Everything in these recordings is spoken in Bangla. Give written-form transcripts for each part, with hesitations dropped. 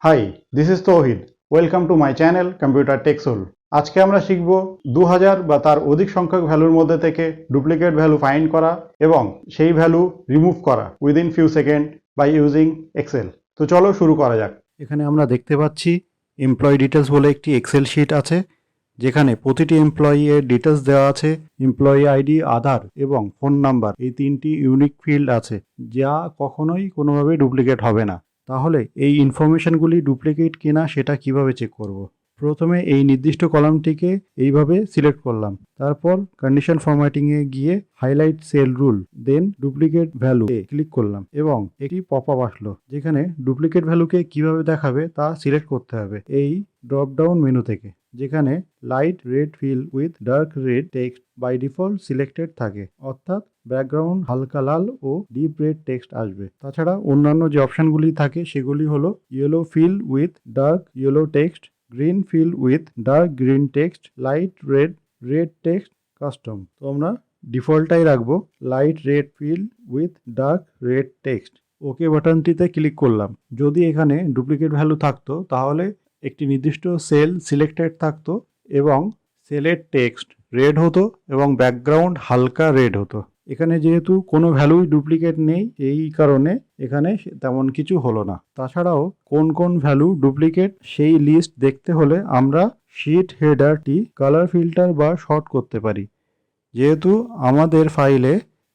High, this is Tauhid. Welcome to my channel computer Techsol. আজকে আমরা শিখব 2000 বা তার অধিক সংখ্যক ভ্যালুর মধ্যে থেকে ডুপ্লিকেট ভ্যালু ফাইন্ড করা এবং সেই ভ্যালু রিমুভ করা within few seconds by using Excel. তো চলো শুরু করা যাক। এখানে আমরা দেখতে পাচ্ছি এমপ্লয়ি ডিটেলস বলে একটি এক্সেল শিট আছে, যেখানে প্রতিটি এমপ্লয়ি এর ডিটেলস দেওয়া আছে। এমপ্লয়ি আইডি, আধার এবং ফোন নাম্বার, এই তিনটি ইউনিক ফিল্ড আছে যা কখনোই কোনোভাবে ডুপ্লিকেট হবে না। তাহলে এই ইনফরমেশনগুলি ডুপ্লিকেট কিনা সেটা কিভাবে চেক করব? প্রথমে এই নির্দিষ্ট কলামটিকে এইভাবে সিলেক্ট করলাম, তারপর কন্ডিশন ফরম্যাটিংয়ে গিয়ে হাইলাইট সেল রুল, দেন ডুপ্লিকেট ভ্যালু এ ক্লিক করলাম এবং একটি পপ আপ আসলো যেখানে ডুপ্লিকেট ভ্যালুকে কিভাবে দেখাবে তা সিলেক্ট করতে হবে এই ড্রপ ডাউন মেনু থেকে, যেখানে light red fill with dark red text by default selected থাকে, অর্থাৎ ব্যাকগ্রাউন্ড হালকা লাল ও ডিপ রেড টেক্সট আসবে। তাছাড়া অন্যান্য যে অপশনগুলি থাকে সেগুলি হলো yellow fill with dark yellow text, green fill with dark green text, light red red text, custom. তো আমরা ডিফল্টটাই রাখবো, light red fill with dark red text. Okay বাটনটিতে ক্লিক করলাম। যদি এখানে ডুপ্লিকেট ভ্যালু থাকতো তাহলে একটি নির্দিষ্ট সেল সিলেক্টেড থাকতো এবং সেলের টেক্সট রেড হতো এবং ব্যাকগ্রাউন্ড হালকা রেড হতো। এখানে যেহেতু কোনো ভ্যালুই ডুপ্লিকেট নেই, এই কারণে এখানে তেমন কিছু হলো না। তাছাড়াও কোন কোন ভ্যালু ডুপ্লিকেট সেই লিস্ট দেখতে হলে আমরা শিট হেডারটি কালার ফিল্টার বা শর্ট করতে পারি। যেহেতু আমাদের ফাইলে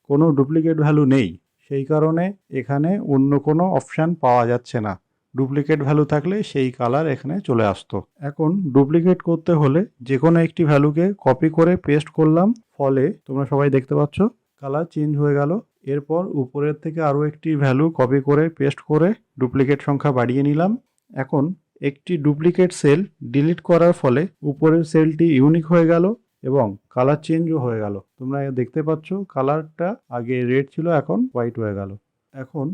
কোনো ডুপ্লিকেট ভ্যালু নেই, সেই কারণে এখানে অন্য কোনো অপশান পাওয়া যাচ্ছে না। ডুপ্লিকেট ভ্যালু থাকলে সেই কালার এখানে চলে আসতো। এখন ডুপ্লিকেট করতে হলে যে কোনো একটি ভ্যালুকে কপি করে পেস্ট করলাম, ফলে তোমরা সবাই দেখতে পাচ্ছ কালার চেঞ্জ হয়ে গেল। এরপর উপরের থেকে আরও একটি ভ্যালু কপি করে পেস্ট করে ডুপ্লিকেট সংখ্যা বাড়িয়ে নিলাম। এখন একটি ডুপ্লিকেট সেল ডিলিট করার ফলে উপরের সেলটি ইউনিক হয়ে গেল এবং কালার চেঞ্জও হয়ে গেল। তোমরা দেখতে পাচ্ছ কালারটা আগে রেড ছিল, এখন হোয়াইট হয়ে গেল। এখন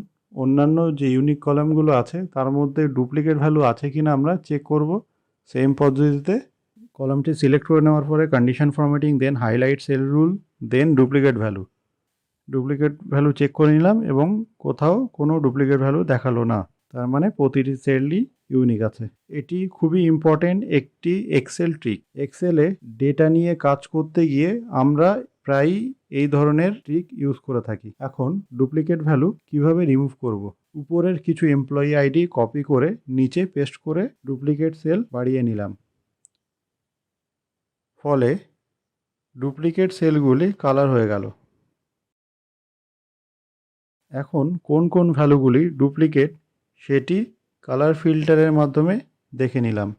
অন্যান্য যে ইউনিক কলামগুলো আছে তার মধ্যে ডুপ্লিকেট ভ্যালু আছে কিনা আমরা চেক করব সেম পদ্ধতিতে। কলামটি সিলেক্ট করে নেওয়ার পরে কন্ডিশন ফরম্যাটিং, দেন হাইলাইট সেল রুল, দেন ডুপ্লিকেট ভ্যালু চেক করে নিলাম এবং কোথাও কোনো ডুপ্লিকেট ভ্যালু দেখালো না। তার মানে প্রতিটি সেলই ইউনিক আছে। এটি খুবই ইম্পর্টেন্ট একটি এক্সেল ট্রিক। এক্সেলে ডেটা নিয়ে কাজ করতে গিয়ে আমরা প্রায়ই এই ধরনের ট্রিক ইউজ করে থাকি। এখন ডুপ্লিকেট ভ্যালু কিভাবে রিমুভ করব? উপরের কিছু এমপ্লয়ি আইডি কপি করে নিচে পেস্ট করে ডুপ্লিকেট সেল বাড়িয়ে নিলাম, ফলে ডুপ্লিকেট সেলগুলি কালার হয়ে গেল। এখন কোন কোন ভ্যালুগুলি ডুপ্লিকেট সেটি কালার ফিল্টারের মাধ্যমে দেখে নিলাম।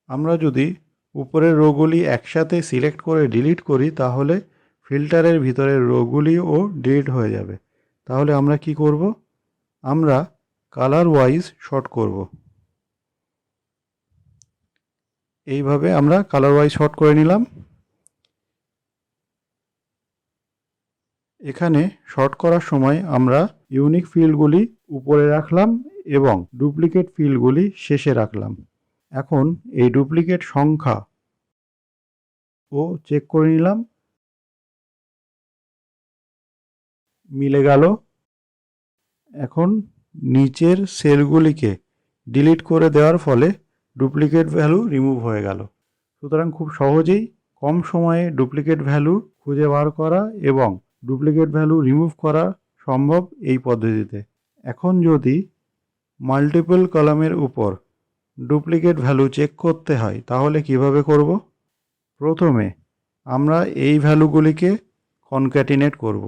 আমরা যদি উপরের রোগুলি একসাথে সিলেক্ট করে ডিলিট করি তাহলে ফিল্টারের ভিতরের রোগুলিও ডিলিট হয়ে যাবে। তাহলে আমরা কি করব? আমরা কালার ওয়াইজ শর্ট করব। এইভাবে আমরা কালার ওয়াইজ শর্ট করে নিলাম। এখানে শর্ট করার সময় আমরা ইউনিক ফিল্ডগুলি উপরে রাখলাম এবং ডুপ্লিকেট ফিল্ডগুলি শেষে রাখলাম। এখন এই ডুপ্লিকেট সংখ্যা ও চেক করে নিলাম, মিলে গেল। এখন নিচের সেলগুলিকে ডিলিট করে দেওয়ার ফলে ডুপ্লিকেট ভ্যালু রিমুভ হয়ে গেল। সুতরাং খুব সহজেই কম সময়ে ডুপ্লিকেট ভ্যালু খুঁজে বার করা এবং ডুপ্লিকেট ভ্যালু রিমুভ করা সম্ভব এই পদ্ধতিতে। এখন যদি মাল্টিপল কলামের উপর ডুপ্লিকেট ভ্যালু চেক করতে হয় তাহলে কিভাবে করব? প্রথমে আমরা এই ভ্যালুগুলিকে কনক্যাটিনেট করব।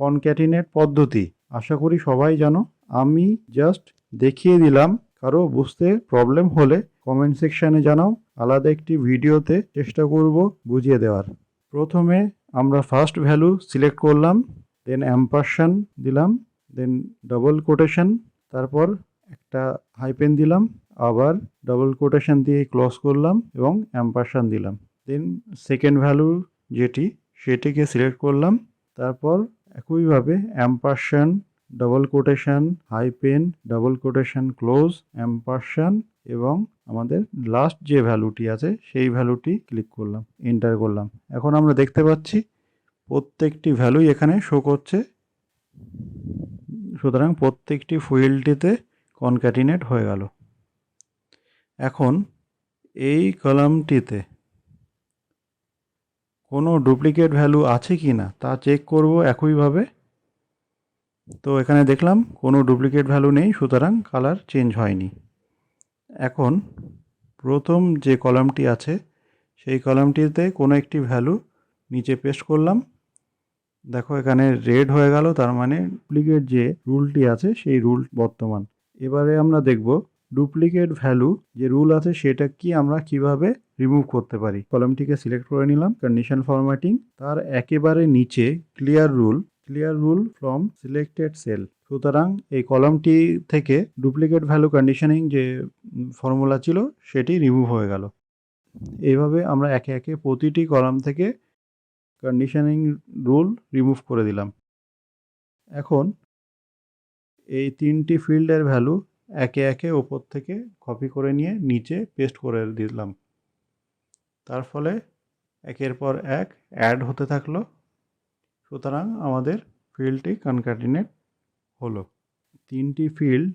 কনক্যাটিনেট পদ্ধতি আশা করি সবাই জানো, আমি জাস্ট দেখিয়ে দিলাম। কারো বুঝতে প্রবলেম হলে কমেন্ট সেকশানে জানাও, আলাদা একটি ভিডিওতে চেষ্টা করব বুঝিয়ে দেওয়ার। প্রথমে আমরা ফার্স্ট ভ্যালু সিলেক্ট করলাম, দেন অ্যাম্পারসান দিলাম, দেন ডবল কোটেশন, তারপর একটা হাইপেন দিলাম, আবার ডবল কোটেশন দিয়ে ক্লোজ করলাম এবং অ্যাম্পারসান দিলাম। দেন সেকেন্ড ভ্যালু যেটি সেটিকে সিলেক্ট করলাম, তারপর একইভাবে ampersand, double quotation, hyphen, double quotation, close, ampersand এবং আমাদের লাস্ট যে ভ্যালুটি আছে সেই ভ্যালুটি ক্লিক করলাম, এন্টার করলাম। এখন আমরা দেখতে পাচ্ছি প্রত্যেকটি ভ্যালুই এখানে শো করছে। সুতরাং প্রত্যেকটি ফিল্ডটিতে কনক্যাটিনেট হয়ে গেল। এখন এই কলামটিতে কোনো ডুপ্লিকেট ভ্যালু আছে কি না তা চেক করব একইভাবে। তো এখানে দেখলাম কোনো ডুপ্লিকেট ভ্যালু নেই, সুতরাং কালার চেঞ্জ হয়নি। এখন প্রথম যে কলামটি আছে সেই কলামটিতে কোনো একটি ভ্যালু নিচে পেস্ট করলাম। দেখো এখানে রেড হয়ে গেল, তার মানে ডুপ্লিকেট যে রুলটি আছে সেই রুল বর্তমান। এবারে আমরা দেখব ডুপ্লিকেট ভ্যালু যে রুল আছে সেটা কি আমরা কিভাবে রিমুভ করতে পারি। কলামটিকে সিলেক্ট করে নিলাম, কন্ডিশন ফরম্যাটিং, তার একেবারে নিচে clear rule from selected sell. সুতরাং এই কলামটি থেকে ডুপ্লিকেট ভ্যালু কন্ডিশনিং যে ফর্মুলা ছিল সেটি রিমুভ হয়ে গেল। এইভাবে আমরা একে একে প্রতিটি কলাম থেকে কন্ডিশনিং রুল রিমুভ করে দিলাম। এখন এই তিনটি ফিল্ডের ভ্যালু একে একে ওপর থেকে কপি করে নিয়ে নিচে পেস্ট করে দিলাম। তার ফলে একের পর এক অ্যাড হতে থাকলো। সুতরাং আমাদের ফিল্ডটি কনক্যাটিনেট হলো। তিনটি ফিল্ড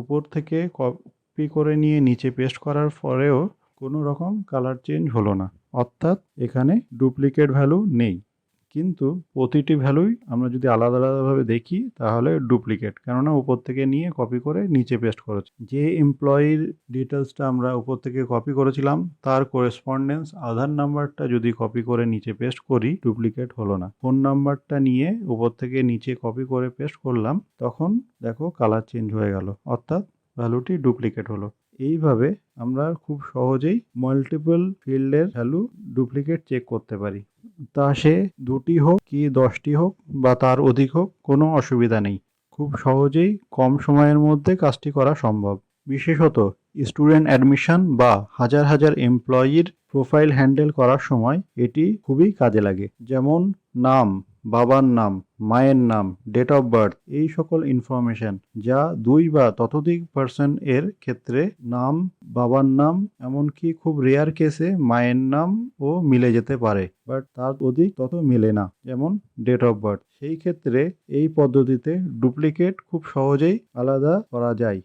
উপর থেকে কপি করে নিয়ে নিচে পেস্ট করার পরেও কোনো রকম কালার চেঞ্জ হলো না, অর্থাৎ এখানে ডুপ্লিকেট ভ্যালু নেই। কিন্তু প্রতিটি ভ্যালুই আমরা যদি আলাদা আলাদাভাবে দেখি তাহলে ডুপ্লিকেট, কেননা উপর থেকে নিয়ে কপি করে নিচে পেস্ট করেছি। যে এমপ্লয়ির ডিটেলসটা আমরা উপর থেকে কপি করেছিলাম তার করেসপন্ডেন্স আধার নাম্বারটা যদি কপি করে নিচে পেস্ট করি ডুপ্লিকেট হলো না। ফোন নাম্বারটা নিয়ে উপর থেকে নিচে কপি করে পেস্ট করলাম, তখন দেখো কালার চেঞ্জ হয়ে গেল, অর্থাৎ ভ্যালুটি ডুপ্লিকেট হলো। এইভাবে আমরা খুব সহজেই মাল্টিপল ফিল্ডের ভ্যালু ডুপ্লিকেট চেক করতে পারি। তা সে 2টি হোক কি 10টি হোক বা তার অধিক হোক, কোনো অসুবিধা নেই। খুব সহজেই কম সময়ের মধ্যে কাজটি করা সম্ভব। বিশেষত স্টুডেন্ট অ্যাডমিশন বা হাজার হাজার এমপ্লয়ির প্রোফাইল হ্যান্ডেল করার সময় এটি খুবই কাজে লাগে। যেমন নাম, বাবার নাম, মায়ের নাম, ডেট অফ বার্থ, এই সকল ইনফরমেশন যা 2 বা ততোধিক পার্সন এর ক্ষেত্রে নাম, বাবার নাম, এমনকি খুব রেয়ার কেসে মায়ের নাম ও মিলে যেতে পারে, বাট তার অধিক তত মেলে না, যেমন ডেট অফ বার্থ। সেই ক্ষেত্রে এই পদ্ধতিতে ডুপ্লিকেট খুব সহজেই আলাদা করা যায়।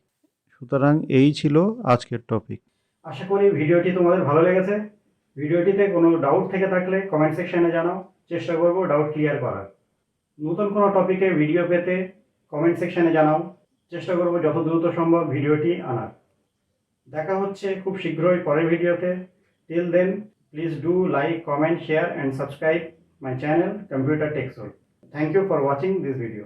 সুতরাং এই ছিল আজকের টপিক। আশা করি ভিডিওটি তোমাদের ভালো লেগেছে। ভিডিওটিতে কোনো ডাউট থেকে থাকলে কমেন্ট সেকশনে জানাও, চেষ্টা করব ডাউট ক্লিয়ার করার। নতুন কোনো টপিকে ভিডিও পেতে কমেন্ট সেকশনে জানাও, চেষ্টা করব যত দ্রুত সম্ভব ভিডিওটি আনার। দেখা হচ্ছে খুব শীঘ্রই পরের ভিডিওতে। Till then please do like, comment, share and subscribe my channel computer Techsol. Thank you for watching this video.